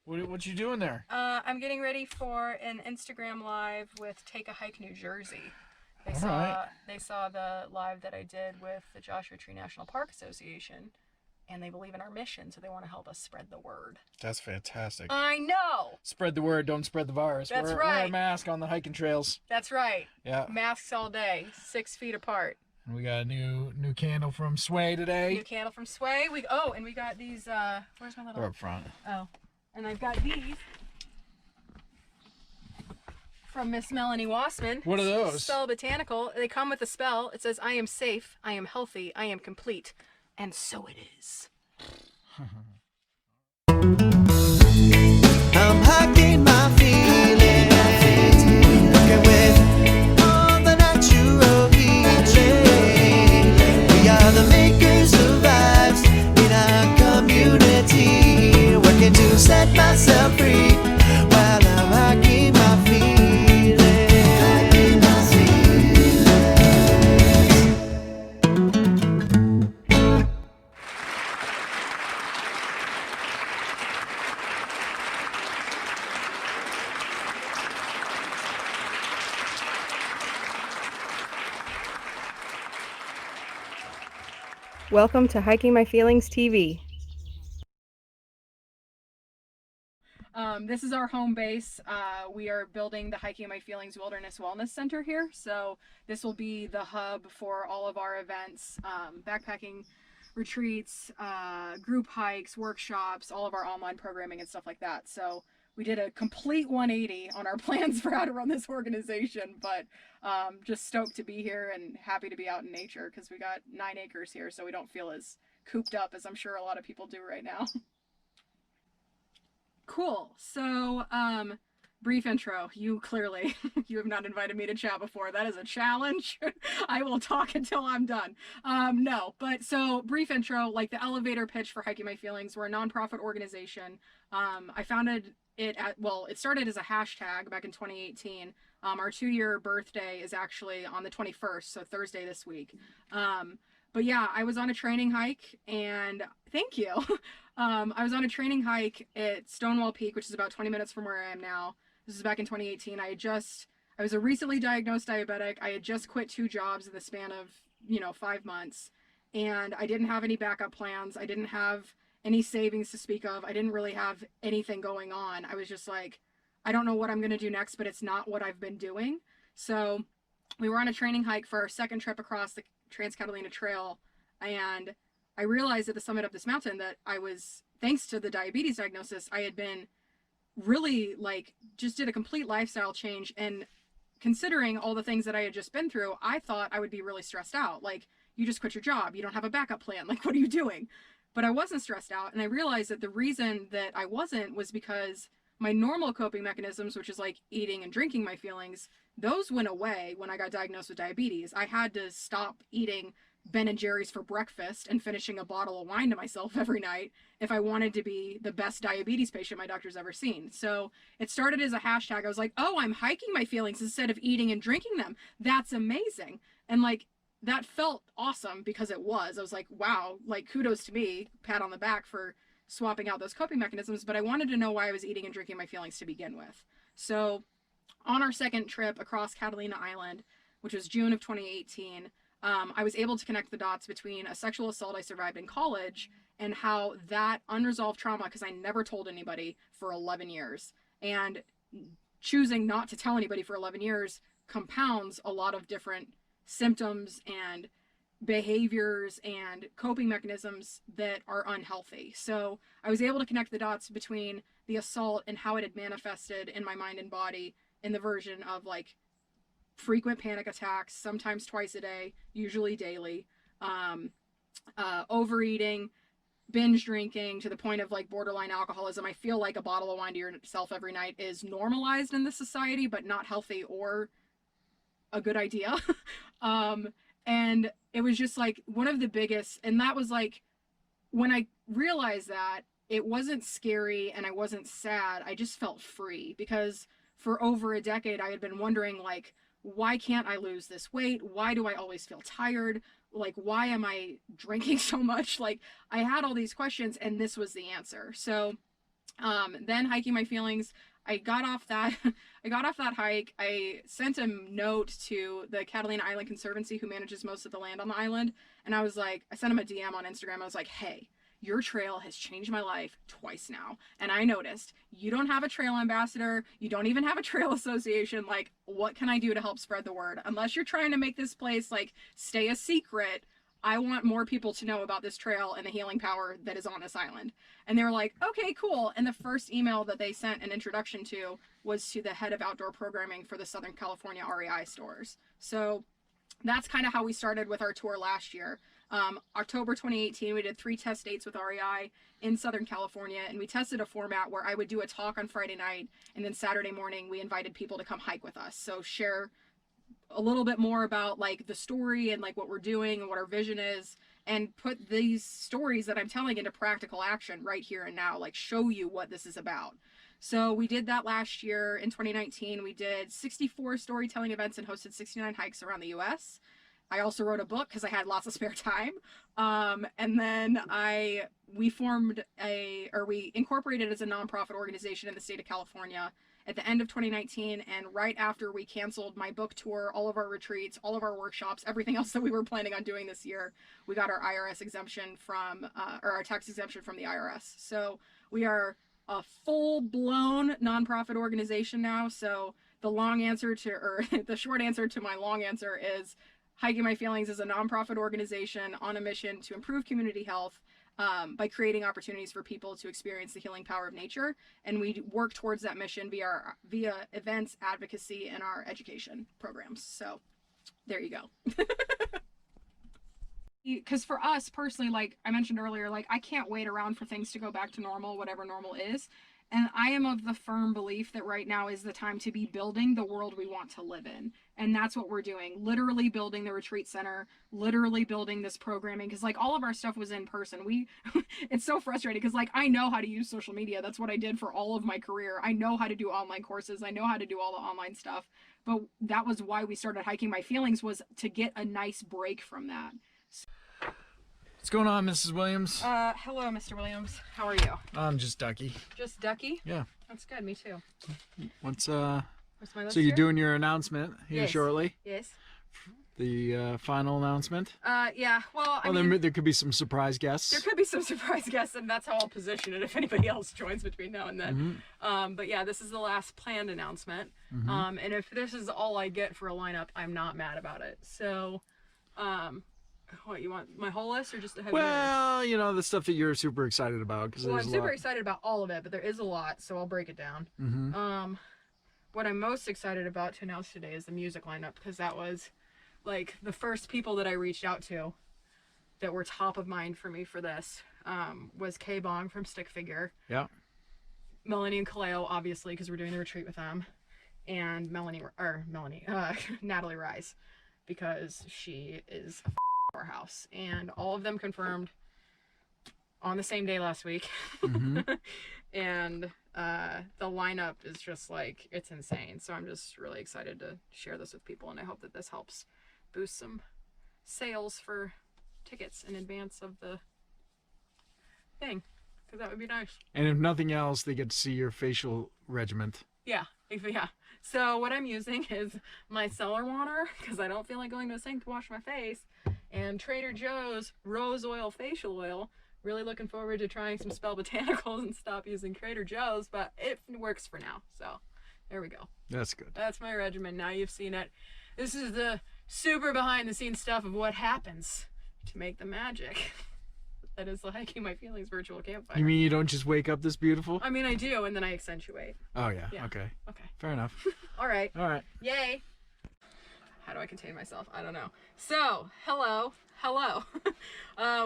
What you doing there? I'm getting ready for an Instagram live with Take a Hike New Jersey. They saw the live that I did with the Joshua Tree National Park Association, and they believe in our mission, so they want to help us spread the word. That's fantastic. I know. Spread the word, don't spread the virus. That's Wear right. a mask on the hiking trails. That's right. Yeah. Masks all day, 6 feet apart. And we got a new candle from SWAE today. New candle from SWAE. And we got these. Where's my little? They're up front. Oh, and I've got these from Miss Melanie Wassman. What are those? Spell Botanical. They come with a spell. It says, "I am safe, I am healthy, I am complete," and so it is. I'm hiking my feelings, working with all the natural healing. We are the makers of vibes in our community, working to set myself free while I'm hiking my feelings. Welcome to Hiking My Feelings TV. This is our home base. We are building the Hiking My Feelings Wilderness Wellness Center here. So this will be the hub for all of our events, backpacking retreats, group hikes, workshops, all of our online programming and stuff like that. So we did a complete 180 on our plans for how to run this organization, but just stoked to be here and happy to be out in nature because we got 9 acres here, so we don't feel as cooped up as I'm sure a lot of people do right now. Cool. So, brief intro. You have not invited me to chat before. That is a challenge. I will talk until I'm done. So brief intro, like the elevator pitch for Hiking My Feelings. We're a nonprofit organization. I founded it it started as a hashtag back in 2018. Our 2-year birthday is actually on the 21st, so Thursday this week. But yeah, I was on a training hike, and thank you. I was on a training hike at Stonewall Peak, which is about 20 minutes from where I am now. This is back in 2018. I was a recently diagnosed diabetic. I had just quit 2 jobs in the span of, 5 months, and I didn't have any backup plans. I didn't have any savings to speak of. I didn't really have anything going on. I was just like, I don't know what I'm going to do next, but it's not what I've been doing. So we were on a training hike for our second trip across the Trans-Catalina Trail, and I realized at the summit of this mountain that thanks to the diabetes diagnosis, I had been really just did a complete lifestyle change. And considering all the things that I had just been through, I thought I would be really stressed out. Like, you just quit your job, you don't have a backup plan, like, what are you doing? But I wasn't stressed out, and I realized that the reason that I wasn't was because my normal coping mechanisms, which is like eating and drinking my feelings, those went away when I got diagnosed with diabetes. I had to stop eating Ben and Jerry's for breakfast and finishing a bottle of wine to myself every night if I wanted to be the best diabetes patient my doctor's ever seen. So it started as a hashtag. I was like, oh, I'm hiking my feelings instead of eating and drinking them. That's amazing. And that felt awesome because it was. I was like, wow, kudos to me, pat on the back for swapping out those coping mechanisms. But I wanted to know why I was eating and drinking my feelings to begin with. So on our second trip across Catalina Island, which was June of 2018, I was able to connect the dots between a sexual assault I survived in college and how that unresolved trauma, because I never told anybody for 11 years, and choosing not to tell anybody for 11 years compounds a lot of different symptoms and behaviors and coping mechanisms that are unhealthy. So I was able to connect the dots between the assault and how it had manifested in my mind and body in the version of frequent panic attacks, sometimes twice a day, usually daily, overeating, binge drinking to the point of borderline alcoholism. I feel like a bottle of wine to yourself every night is normalized in this society, but not healthy or a good idea. And it was just one of the biggest, and that was when I realized that, it wasn't scary and I wasn't sad. I just felt free, because for over a decade I had been wondering why can't I lose this weight? Why do I always feel tired? Why am I drinking so much? I had all these questions, and this was the answer. So Then hiking my feelings, I got off that hike. I sent a note to the Catalina Island Conservancy, who manages most of the land on the island, and I was like, I sent him a DM on Instagram. I was like, hey, your trail has changed my life twice now, and I noticed you don't have a trail ambassador, you don't even have a trail association. Like, what can I do to help spread the word? Unless you're trying to make this place like stay a secret, I want more people to know about this trail and the healing power that is on this island. And they were like, okay, cool. And the first email that they sent an introduction to was to the head of outdoor programming for the Southern California REI stores. So that's kind of how we started with our tour last year. October 2018, we did 3 test dates with REI in Southern California, and we tested a format where I would do a talk on Friday night, and then Saturday morning we invited people to come hike with us. So share a little bit more about like the story and like what we're doing and what our vision is, and put these stories that I'm telling into practical action right here and now, like show you what this is about. So we did that last year. In 2019, we did 64 storytelling events and hosted 69 hikes around the US. I also wrote a book because I had lots of spare time. And then we incorporated as a nonprofit organization in the state of California at the end of 2019, and right after we canceled my book tour, all of our retreats, all of our workshops, everything else that we were planning on doing this year, we got our IRS exemption from, or our tax exemption from the IRS. So we are a full-blown nonprofit organization now. So the long answer to, or the short answer to my long answer is, Hiking My Feelings is a nonprofit organization on a mission to improve community health by creating opportunities for people to experience the healing power of nature. And we work towards that mission via events, advocacy, and our education programs. So there you go. Because for us personally, like I mentioned earlier, like I can't wait around for things to go back to normal, whatever normal is. And I am of the firm belief that right now is the time to be building the world we want to live in. And that's what we're doing. Literally building the retreat center, literally building this programming. Because like all of our stuff was in person. It's so frustrating because like I know how to use social media. That's what I did for all of my career. I know how to do online courses. I know how to do all the online stuff. But that was why we started Hiking My Feelings, was to get a nice break from that. What's going on, Mrs. Williams? Hello, Mr. Williams. How are you? I'm just Ducky. Just Ducky? Yeah. That's good. Me too. What's my list so you're here? doing your announcement here Yes. shortly? Yes. The final announcement? Yeah. Well, I Well, mean, there could be some surprise guests. there could be some surprise guests, and that's how I'll position it if anybody else joins between now and then. But yeah, this is the last planned announcement. And if this is all I get for a lineup, I'm not mad about it. So, what, you want my whole list or just a heavy? Well, you know, the stuff that you're super excited about. Because Well, I'm there's a super lot. excited about all of it, but there is a lot, so I'll break it down. What I'm most excited about to announce today is the music lineup, because that was like the first people that I reached out to that were top of mind for me for this was KBong from Stick Figure. Yeah. Melanie and Kaleo, obviously, because we're doing the retreat with them, and Natalie Rise, because she is a powerhouse, and all of them confirmed on the same day last week. And the lineup is just like, it's insane. So I'm just really excited to share this with people, and I hope that this helps boost some sales for tickets in advance of the thing, because that would be nice. And if nothing else, they get to see your facial regiment. Yeah. So what I'm using is my cellar water, because I don't feel like going to a sink to wash my face, and Trader Joe's rose oil facial oil. Really looking forward to trying some Spell Botanicals and stop using Trader Joe's, but it works for now. So there we go. That's good. That's my regimen. Now you've seen it. This is the super behind the scenes stuff of what happens to make the magic. That is the Hiking My Feelings virtual campfire. You mean you don't just wake up this beautiful? I mean, I do, and then I accentuate. Oh, yeah. Yeah. Okay. Okay. Fair enough. All right. All right. Yay. How do I contain myself? I don't know. So, hello.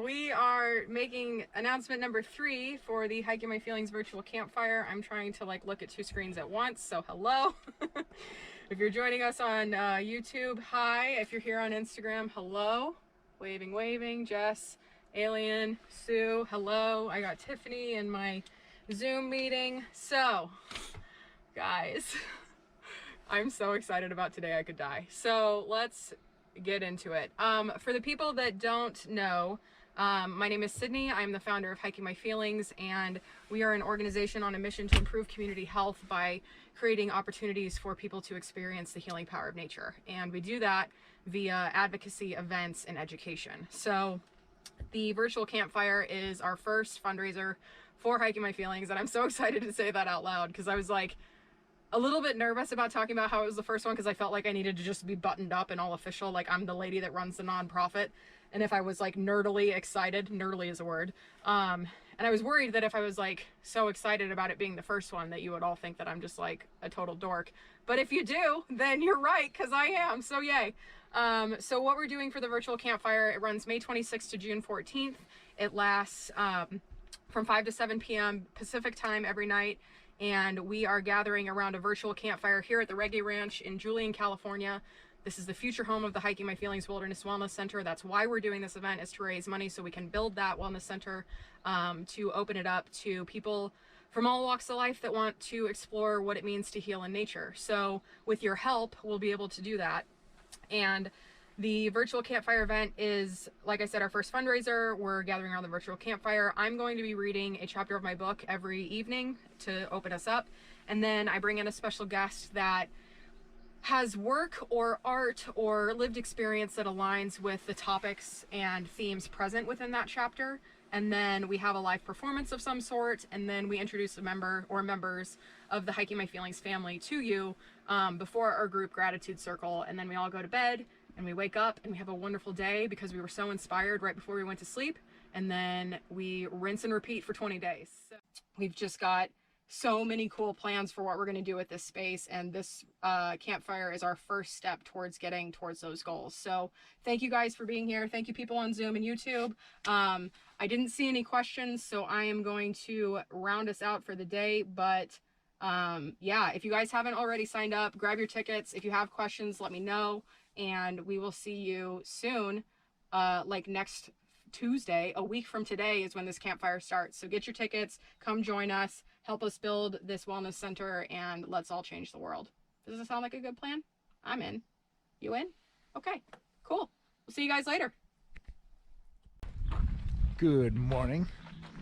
We are making announcement number 3 for the Hiking My Feelings virtual campfire. I'm trying to like look at 2 screens at once, so hello. If you're joining us on YouTube, hi. If you're here on Instagram, hello. Waving, Jess, Alien, Sue, hello. I got Tiffany in my Zoom meeting. So, guys, I'm so excited about today I could die. So let's get into it. For the people that don't know, My name is Sydney. I'm the founder of Hiking My Feelings, and we are an organization on a mission to improve community health by creating opportunities for people to experience the healing power of nature. And we do that via advocacy, events, and education. So the virtual campfire is our first fundraiser for Hiking My Feelings, and I'm so excited to say that out loud because I was like a little bit nervous about talking about how it was the first one because I felt like I needed to just be buttoned up and all official, like I'm the lady that runs the nonprofit. And if I was like nerdily excited, nerdily is a word, and I was worried that if I was like so excited about it being the first one that you would all think that I'm just like a total dork. But if you do, then you're right, because I am, so yay. So what we're doing for the virtual campfire, it runs May 26th to June 14th. It lasts from 5 to 7 p.m. Pacific time every night. And we are gathering around a virtual campfire here at the Reggae Ranch in Julian, California. This is the future home of the Hiking My Feelings Wilderness Wellness Center. That's why we're doing this event, is to raise money so we can build that wellness center, to open it up to people from all walks of life that want to explore what it means to heal in nature. So with your help, we'll be able to do that. And the virtual campfire event is, like I said, our first fundraiser. We're gathering around the virtual campfire. I'm going to be reading a chapter of my book every evening to open us up. And then I bring in a special guest that has work or art or lived experience that aligns with the topics and themes present within that chapter. And then we have a live performance of some sort, and then we introduce a member or members of the Hiking My Feelings family to you before our group gratitude circle. And then we all go to bed and we wake up and we have a wonderful day because we were so inspired right before we went to sleep. And then we rinse and repeat for 20 days. So we've just got so many cool plans for what we're going to do with this space, and this campfire is our first step towards getting towards those goals. So thank you guys for being here. Thank you people on Zoom and YouTube. I didn't see any questions, so I am going to round us out for the day, but yeah, if you guys haven't already signed up, grab your tickets. If you have questions, let me know, and we will see you soon. Like next Tuesday, a week from today, is when this campfire starts. So get your tickets, come join us, help us build this wellness center, and let's all change the world. Does it sound like a good plan? I'm in. You in? Okay, cool. We'll see you guys later. Good morning.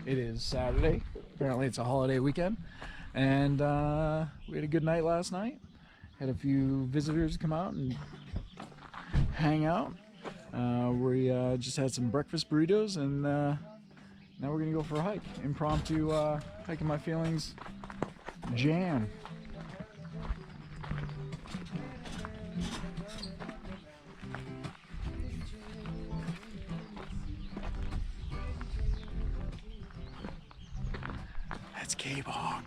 It is Saturday. Apparently it's a holiday weekend. And we had a good night last night. Had a few visitors come out and hang out. We just had some breakfast burritos, and now we're gonna go for a hike. Impromptu Hiking My Feelings jam. That's KBong.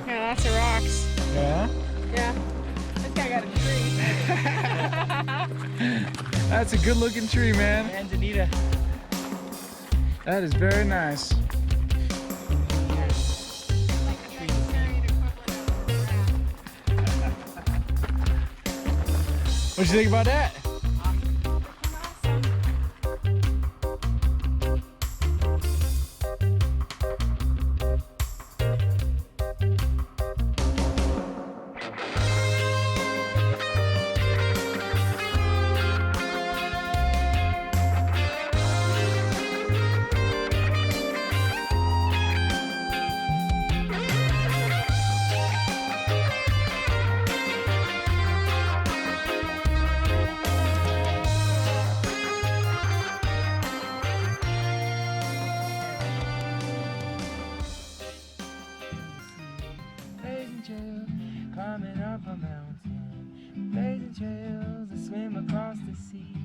Yeah, lots of rocks. Yeah? Yeah, this guy got a tree. That's a good looking tree, man. Manzanita. That is very nice. What you think about that? blazing trails that swim across the sea.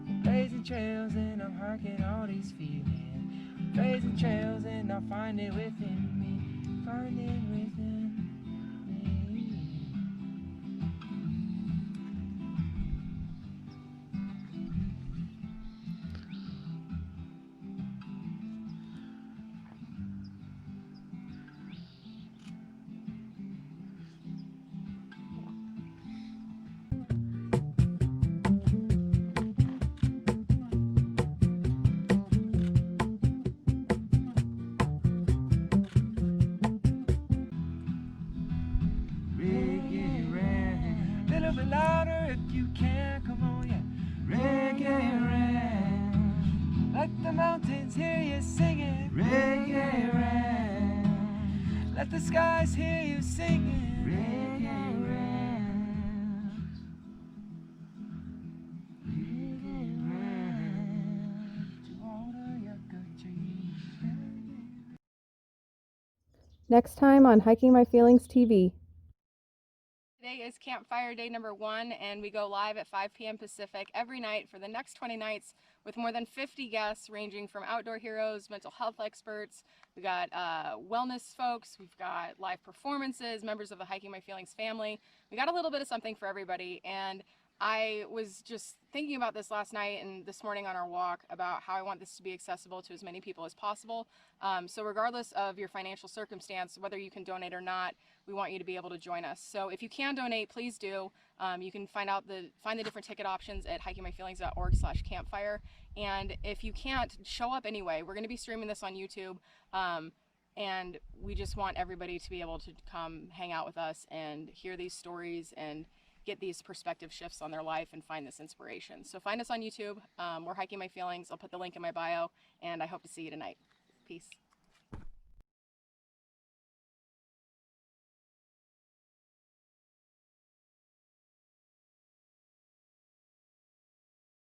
We're blazing trails and I'm harking all these feelings. Blazing trails and I'll find it within me. Find it within me. Reggae rain, little bit louder if you can, come on, yeah. Reggae rain, let the mountains hear you singing. Reggae rain, let the skies hear you singing. Reggae rain, reggae rain, to water your good trees. Next time on Hiking My Feelings TV. Today is campfire day number 1, and we go live at 5 p.m. Pacific every night for the next 20 nights with more than 50 guests ranging from outdoor heroes, mental health experts, we got wellness folks, we've got live performances, members of the Hiking My Feelings family. We got a little bit of something for everybody, and I was just thinking about this last night and this morning on our walk about how I want this to be accessible to as many people as possible. So regardless of your financial circumstance, whether you can donate or not, we want you to be able to join us. So if you can donate, please do. You can find the different ticket options at hikingmyfeelings.org/campfire. And if you can't, show up anyway. We're going to be streaming this on YouTube. And we just want everybody to be able to come hang out with us and hear these stories and get these perspective shifts on their life and find this inspiration. So find us on YouTube. We're Hiking My Feelings. I'll put the link in my bio, and I hope to see you tonight. Peace.